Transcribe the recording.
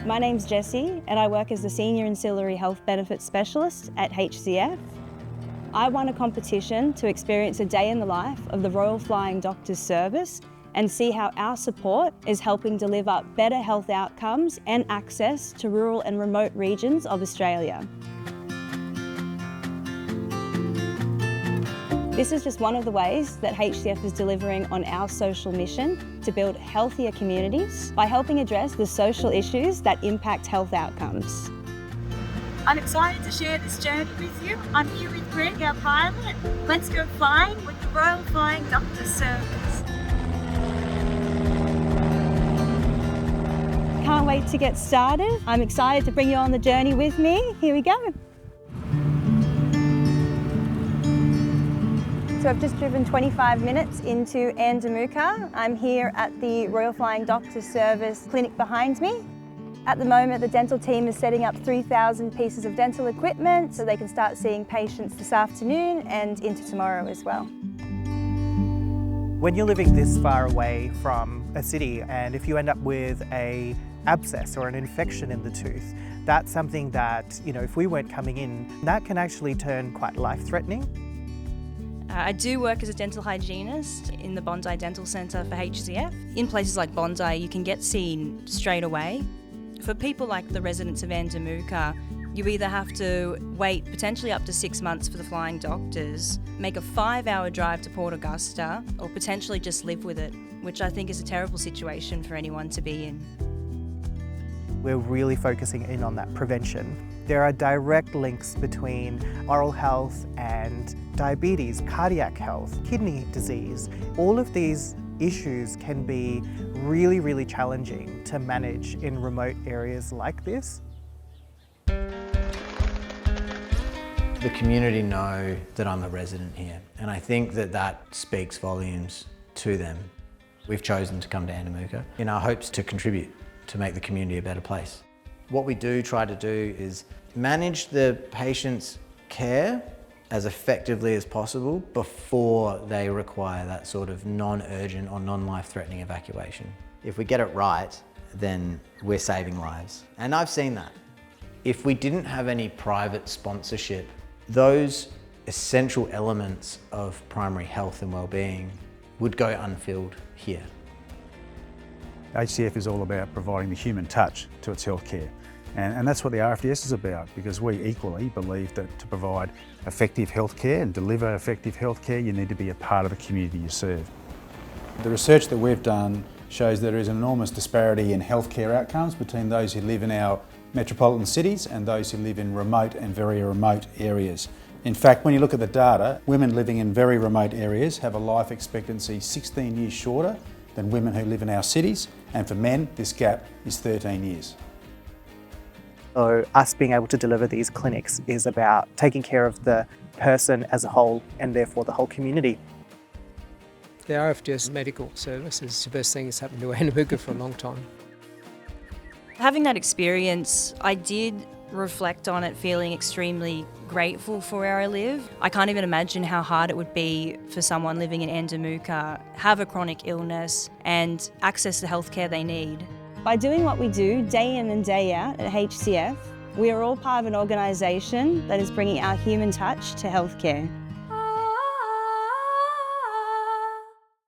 My name's Jessie and I work as the Senior Ancillary Health Benefits Specialist at HCF. I won a competition to experience a day in the life of the Royal Flying Doctors Service and see how our support is helping deliver better health outcomes and access to rural and remote regions of Australia. This is just one of the ways that HCF is delivering on our social mission to build healthier communities by helping address the social issues that impact health outcomes. I'm excited to share this journey with you. I'm here with Greg, our pilot. Let's go flying with the Royal Flying Doctors Service. Can't wait to get started. I'm excited to bring you on the journey with me. Here we go. So I've just driven 25 minutes into Andamuka. I'm here at the Royal Flying Doctors Service clinic behind me. At the moment, the dental team is setting up 3,000 pieces of dental equipment so they can start seeing patients this afternoon and into tomorrow as well. When you're living this far away from a city and if you end up with an abscess or an infection in the tooth, that's something that, if we weren't coming in, that can actually turn quite life-threatening. I do work as a dental hygienist in the Bondi Dental Centre for HCF. In places like Bondi, you can get seen straight away. For people like the residents of Andamuka, you either have to wait potentially up to 6 months for the flying doctors, make a 5-hour drive to Port Augusta, or potentially just live with it, which I think is a terrible situation for anyone to be in. We're really focusing in on that prevention. There are direct links between oral health and diabetes, cardiac health, kidney disease. All of these issues can be really, really challenging to manage in remote areas like this. The community know that I'm a resident here, and I think that speaks volumes to them. We've chosen to come to Andamuka in our hopes to contribute to make the community a better place. What we do try to do is manage the patient's care as effectively as possible before they require that sort of non-urgent or non-life-threatening evacuation. If we get it right, then we're saving lives. And I've seen that. If we didn't have any private sponsorship, those essential elements of primary health and well-being would go unfilled here. HCF is all about providing the human touch to its healthcare. And that's what the RFDS is about, because we equally believe that to provide effective healthcare and deliver effective healthcare, you need to be a part of the community you serve. The research that we've done shows there is an enormous disparity in healthcare outcomes between those who live in our metropolitan cities and those who live in remote and very remote areas. In fact, when you look at the data, women living in very remote areas have a life expectancy 16 years shorter than women who live in our cities, and for men, this gap is 13 years. So us being able to deliver these clinics is about taking care of the person as a whole and therefore the whole community. The RFDS medical service is the best thing that's happened to Andamuka for a long time. Having that experience, I did reflect on it feeling extremely grateful for where I live. I can't even imagine how hard it would be for someone living in Andamuka, have a chronic illness and access the healthcare they need. By doing what we do day in and day out at HCF, we are all part of an organisation that is bringing our human touch to healthcare.